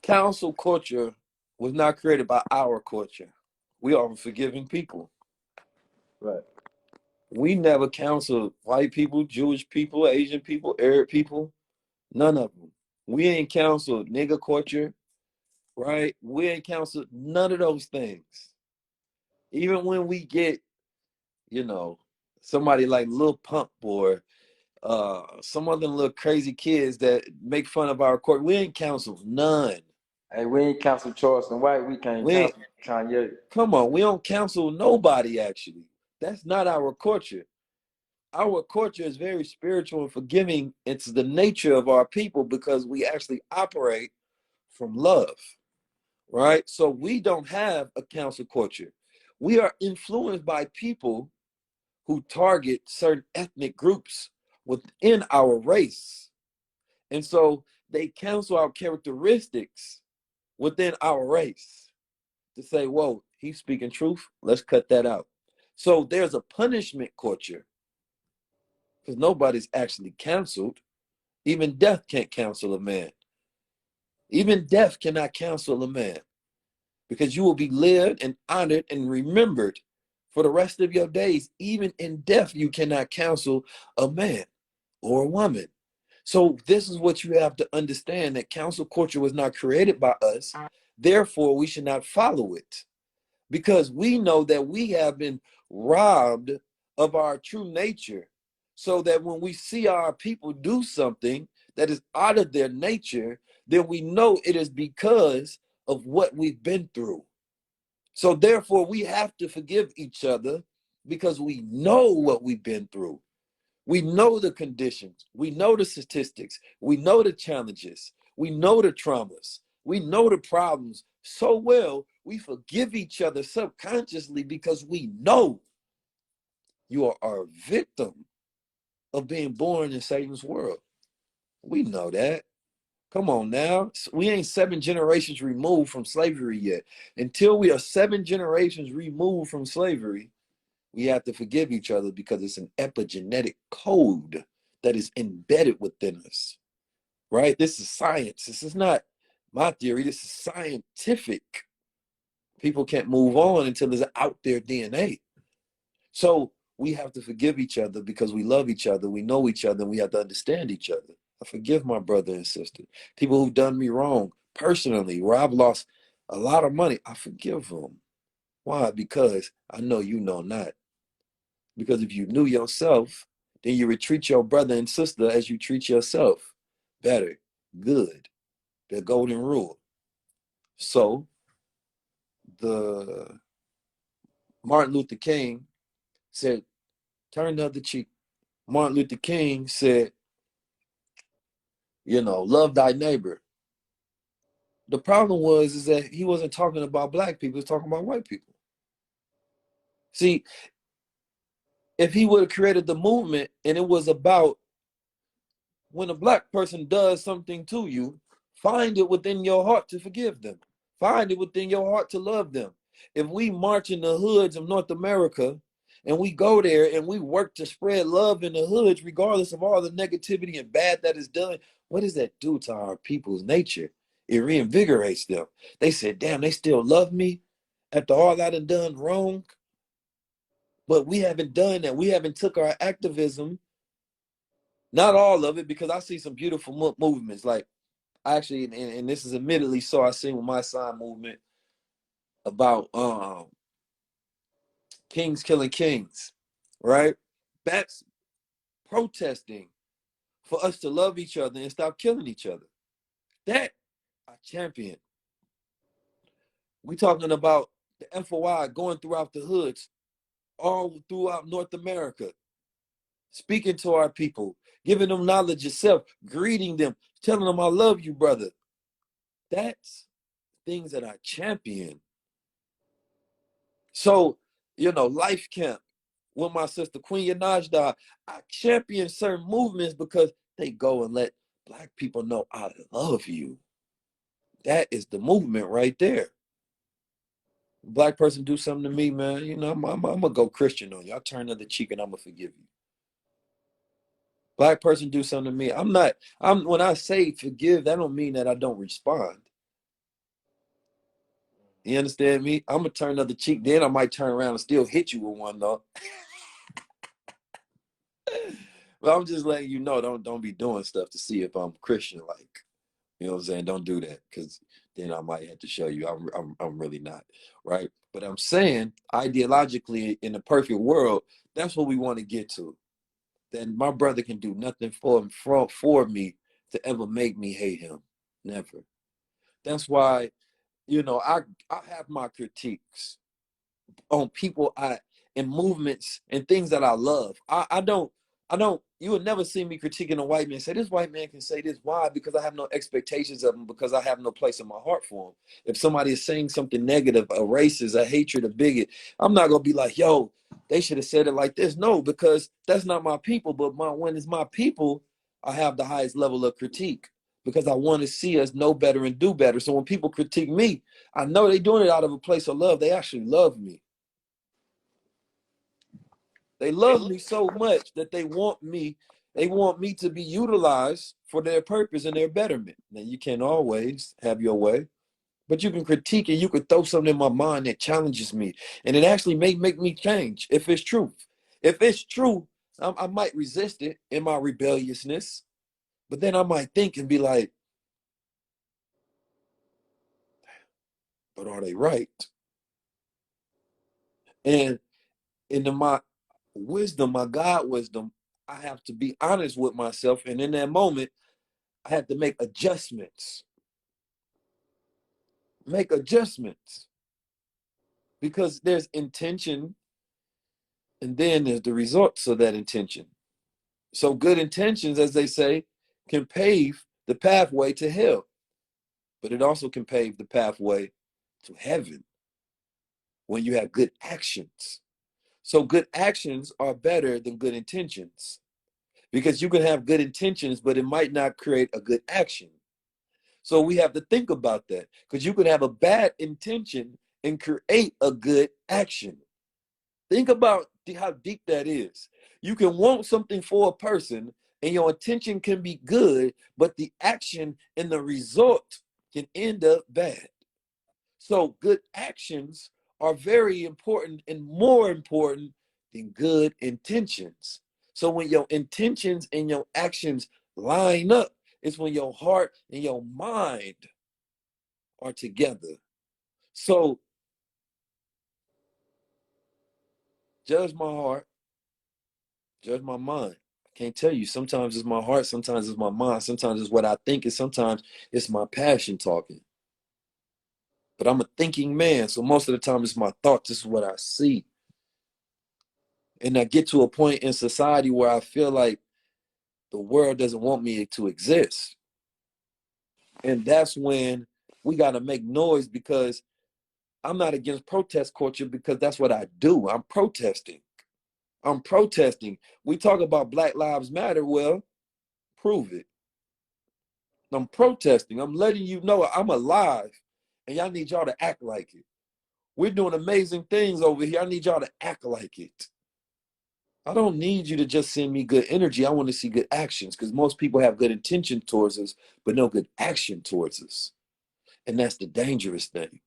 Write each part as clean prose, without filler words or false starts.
Council culture was not created by our culture. We are forgiving people. Right. We never counseled white people, Jewish people, Asian people, Arab people. None of them. We ain't counseled nigger culture, right? We ain't counseled none of those things. Even when we get, you know, somebody like Lil Pump or some of them little crazy kids that make fun of our court, we ain't counseled none. Hey, we ain't cancel Charleston White. We can't We ain't, cancel Kanye. come on, we don't counsel nobody actually. That's not our culture. Our culture is very spiritual and forgiving. It's the nature of our people because we actually operate from love, right? So we don't have a council culture. We are influenced by people who target certain ethnic groups within our race. And so they cancel our characteristics within our race to say, whoa, he's speaking truth. Let's cut that out. So there's a punishment culture because nobody's actually canceled. Even death can't cancel a man. Even death cannot cancel a man because you will be lived and honored and remembered for the rest of your days. Even in death, you cannot cancel a man or a woman. So this is what you have to understand, that council culture was not created by us. Therefore, we should not follow it because we know that we have been robbed of our true nature. So that when we see our people do something that is out of their nature, then we know it is because of what we've been through. So therefore, we have to forgive each other because we know what we've been through. We know the conditions. We know the statistics. We know the challenges. We know the traumas. We know the problems so well. We forgive each other subconsciously because we know you are a victim of being born in Satan's world. We know that. Come on now. We ain't 7 generations removed from slavery yet. Until we are 7 generations removed from slavery, we have to forgive each other because it's an epigenetic code that is embedded within us, right? This is science. This is not my theory. This is scientific. People can't move on until it's out their DNA. So we have to forgive each other because we love each other. We know each other. And we have to understand each other. I forgive my brother and sister. People who've done me wrong personally, where I've lost a lot of money, I forgive them. Why? Because I know you know not. Because if you knew yourself, then you would treat your brother and sister as you treat yourself. Better, good, the golden rule. So the Martin Luther King said, turn the other cheek. Martin Luther King said, love thy neighbor. The problem was is that he wasn't talking about black people, he was talking about white people. See, if he would have created the movement and it was about when a black person does something to you, find it within your heart to forgive them. Find it within your heart to love them. If we march in the hoods of North America and we go there and we work to spread love in the hoods, regardless of all the negativity and bad that is done, what does that do to our people's nature? It reinvigorates them. They said, damn, they still love me after all I done wrong. But we haven't done that. We haven't took our activism, not all of it, because I see some beautiful movements. Like actually, and this is admittedly so, I seen with my sign movement about kings killing kings, right? That's protesting for us to love each other and stop killing each other. That I champion. We talking about the FOI going throughout the hoods, all throughout North America, speaking to our people, giving them knowledge of self, greeting them, telling them I love you, brother. That's things that I champion. So, Life Camp with my sister Queen Najda, I champion certain movements because they go and let black people know I love you. That is the movement right there. Black person do something to me, man, I'm gonna go Christian on you. I'll turn the other cheek and I'm gonna forgive you. Black person do something to me. When I say forgive, that don't mean that I don't respond. You understand me? I'm gonna turn the other cheek, then I might turn around and still hit you with one though. But I'm just letting you know, don't be doing stuff to see if I'm Christian like. You know what I'm saying? Don't do that, because then I might have to show you I'm really not, right? But I'm saying ideologically in the perfect world, that's what we want to get to. That my brother can do nothing for me to ever make me hate him. Never. That's why, I have my critiques on people and movements and things that I love. I don't you would never see me critiquing a white man, say this white man can say this. Why? Because I have no expectations of him, because I have no place in my heart for him. If somebody is saying something negative, a racist, a hatred, a bigot, I'm not gonna be like, yo, they should have said it like this. No, because that's not my people. But when it's my people, I have the highest level of critique, because I want to see us know better and do better. So when people critique me, I know they're doing it out of a place of love. They actually love me. They love me so much that they want me to be utilized for their purpose and their betterment. Now, you can't always have your way, but you can critique and you can throw something in my mind that challenges me. And it actually may make me change if it's truth. If it's true, I might resist it in my rebelliousness, but then I might think and be like, but are they right? And in my wisdom, my God wisdom, I have to be honest with myself. And in that moment, I had to make adjustments. Make adjustments. Because there's intention, and then there's the results of that intention. So good intentions, as they say, can pave the pathway to hell, but it also can pave the pathway to heaven when you have good actions. So good actions are better than good intentions, because you can have good intentions, but it might not create a good action. So we have to think about that, because you could have a bad intention and create a good action. Think about how deep that is. You can want something for a person and your intention can be good, but the action and the result can end up bad. So good actions are very important and more important than good intentions. So when your intentions and your actions line up, it's when your heart and your mind are together. So judge my heart, judge my mind. I can't tell you. Sometimes it's my heart, sometimes it's my mind, sometimes it's what I think, and sometimes it's my passion talking. But I'm a thinking man, so most of the time it's my thoughts. This is what I see. And I get to a point in society where I feel like the world doesn't want me to exist. And that's when we got to make noise, because I'm not against protest culture, because that's what I do. I'm protesting. I'm protesting. We talk about Black Lives Matter. Well, prove it. I'm protesting. I'm letting you know I'm alive, and y'all need y'all to act like it. We're doing amazing things over here. I need y'all to act like it. I don't need you to just send me good energy. I want to see good actions, because most people have good intention towards us, but no good action towards us. And that's the dangerous thing.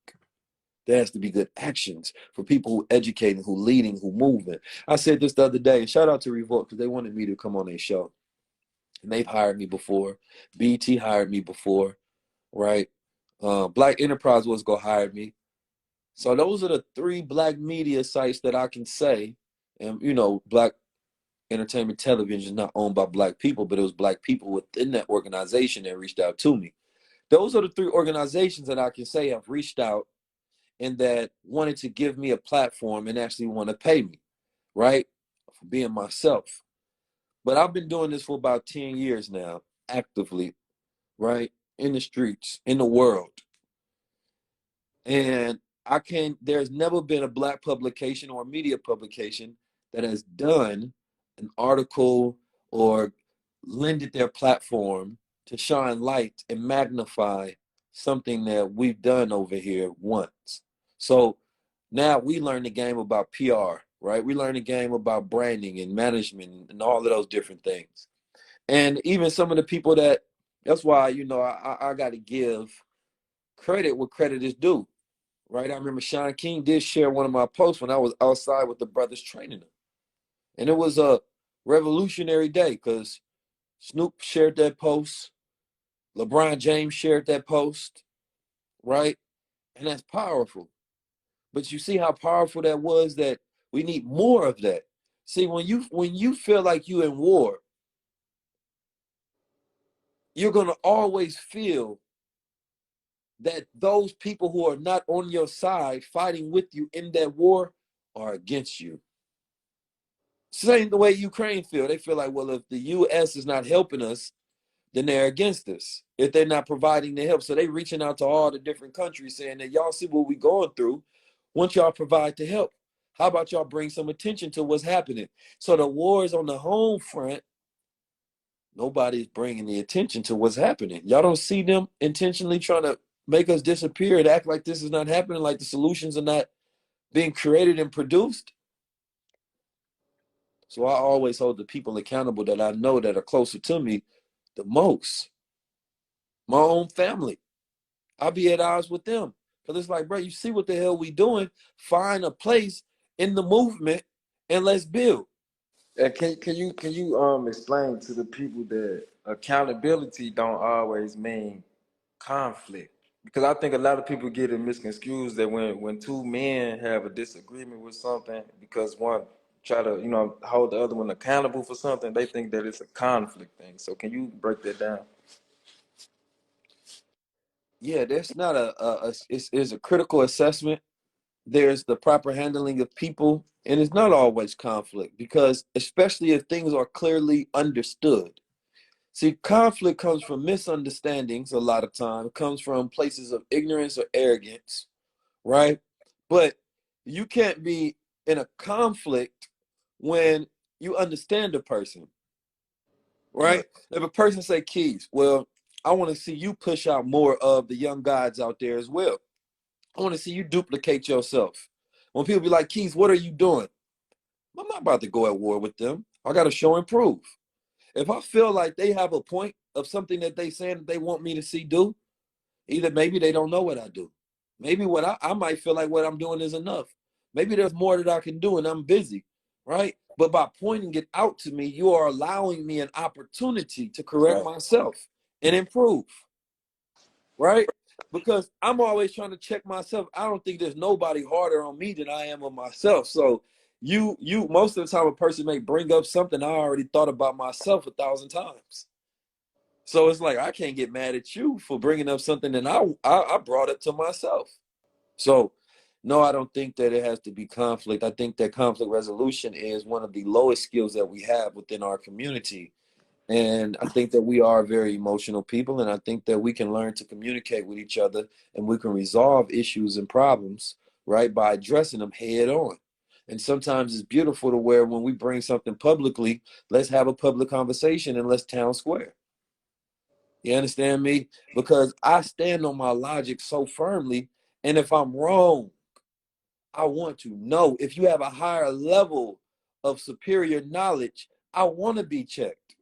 There has to be good actions for people who educating, who leading, who moving. I said this the other day, and shout out to Revolt, because they wanted me to come on their show. And they've hired me before. BT hired me before, right? Black Enterprise was gonna hire me. So those are the three black media sites that I can say. And Black Entertainment Television is not owned by black people, but it was black people within that organization that reached out to me. Those are the three organizations that I can say have reached out and that wanted to give me a platform and actually want to pay me, right? For being myself. But I've been doing this for about 10 years now, actively, right? In the streets, in the world. And there's never been a black publication or media publication that has done an article or lended their platform to shine light and magnify something that we've done over here once. So now we learn the game about PR, right? We learn the game about branding and management and all of those different things. And even some of the people that's why, I got to give credit where credit is due. right? I remember Sean King did share one of my posts when I was outside with the brothers training them. And it was a revolutionary day because Snoop shared that post, LeBron James shared that post, right? And that's powerful. But you see how powerful that was, that we need more of that. See, when you feel like you in war, you're gonna always feel that those people who are not on your side fighting with you in that war are against you. Same the way Ukraine feel. They feel like, well, if the US is not helping us, then they're against us. If they're not providing the help. So they reaching out to all the different countries saying that y'all see what we going through. Once y'all provide the help, how about y'all bring some attention to what's happening? So the wars on the home front, nobody's bringing the attention to what's happening. Y'all don't see them intentionally trying to make us disappear and act like this is not happening, like the solutions are not being created and produced. So I always hold the people accountable that I know that are closer to me the most. My own family. I'll be at odds with them. Because it's like, bro, you see what the hell we doing? Find a place in the movement and let's build. And can you explain to the people that accountability don't always mean conflict? Because I think a lot of people get it misconstrued that when two men have a disagreement with something, because one try to hold the other one accountable for something, they think that it's a conflict thing. So can you break that down? Yeah, there's not it's a critical assessment. There's the proper handling of people, and it's not always conflict because especially if things are clearly understood. See, conflict comes from misunderstandings a lot of time. It comes from places of ignorance or arrogance, right? But you can't be in a conflict when you understand the person, Right. right? If a person say, Keys, well, I want to see you push out more of the young gods out there as well. I want to see you duplicate yourself. When people be like, Keys, what are you doing? I'm not about to go at war with them. I got to show and prove. If I feel like they have a point of something that they saying that they want me to see do, either maybe they don't know what I do. Maybe what I might feel like what I'm doing is enough. Maybe there's more that I can do and I'm busy, right? But by pointing it out to me, you are allowing me an opportunity to correct Right. myself and improve, right? Because I'm always trying to check myself. I don't think there's nobody harder on me than I am on myself. So you most of the time a person may bring up something I already thought about myself 1,000 times. So it's like I can't get mad at you for bringing up something that I brought up to myself. So no, I don't think that it has to be conflict. I think that conflict resolution is one of the lowest skills that we have within our community. And I think that we are very emotional people, and I think that we can learn to communicate with each other and we can resolve issues and problems, right, by addressing them head on. And sometimes it's beautiful to where when we bring something publicly, let's have a public conversation and let's town square. You understand me? Because I stand on my logic so firmly. And if I'm wrong, I want to know. If you have a higher level of superior knowledge, I want to be checked,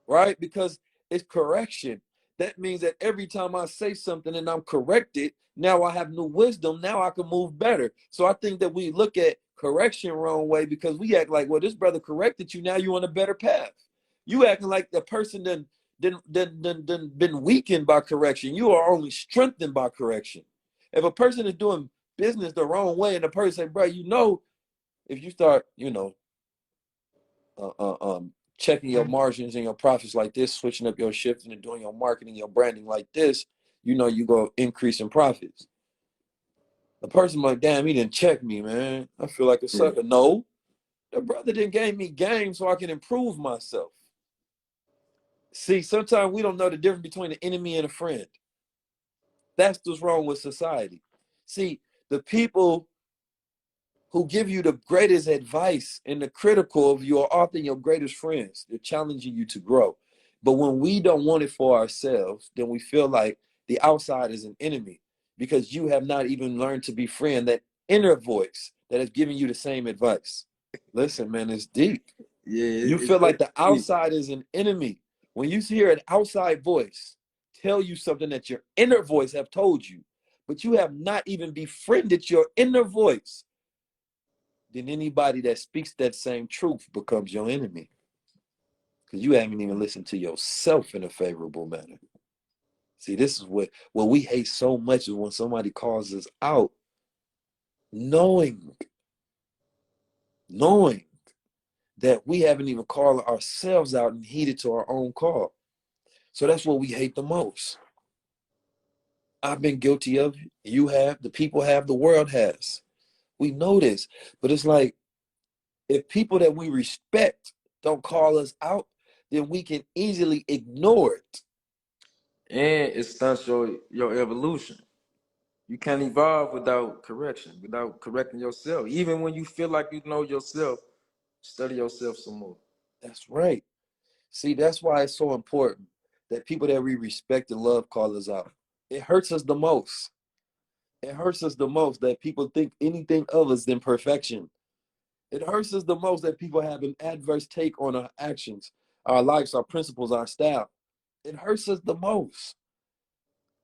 right? Because it's correction. That means that every time I say something and I'm corrected, now I have new wisdom. Now I can move better. So I think that we look at correction wrong way because we act like, well, this brother corrected you. Now you're on a better path. You acting like the person then been weakened by correction. You are only strengthened by correction. If a person is doing business the wrong way and the person say, bro, if you start, uh, uh, um, checking your margins and your profits like this, switching up your shifting and doing your marketing, your branding like this, you go increase in profits. The person like, damn, he didn't check me, man. I feel like a Yeah. sucker. No, the brother didn't give me game so I can improve myself. See, sometimes we don't know the difference between an enemy and a friend. That's what's wrong with society. See, the people who give you the greatest advice and the critical of you are often your greatest friends. They're challenging you to grow. But when we don't want it for ourselves, then we feel like the outside is an enemy because you have not even learned to befriend that inner voice that is giving you the same advice. Listen, man, it's deep. Yeah, You it's feel like very the deep. outside is an enemy. When you hear an outside voice tell you something that your inner voice have told you, but you have not even befriended your inner voice, then anybody that speaks that same truth becomes your enemy. Because you haven't even listened to yourself in a favorable manner. See, this is what we hate so much is when somebody calls us out, knowing that we haven't even called ourselves out and heeded to our own call. So that's what we hate the most. I've been guilty of it. You have, the people have, the world has. We know this, but it's like, if people that we respect don't call us out, then we can easily ignore it. And it stunts your evolution. You can't evolve without correction, without correcting yourself. Even when you feel like you know yourself, study yourself some more. That's right. See, that's why it's so important that people that we respect and love call us out. It hurts us the most. It hurts us the most that people think anything of us than perfection. It hurts us the most that people have an adverse take on our actions, our lives, our principles, our style. It hurts us the most.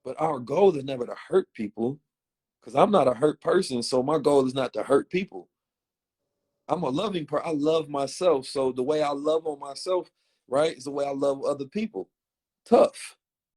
But our goal is never to hurt people, because I'm not a hurt person. So my goal is not to hurt people. I'm a loving person. I love myself. So the way I love on myself, right, is the way I love other people. Tough.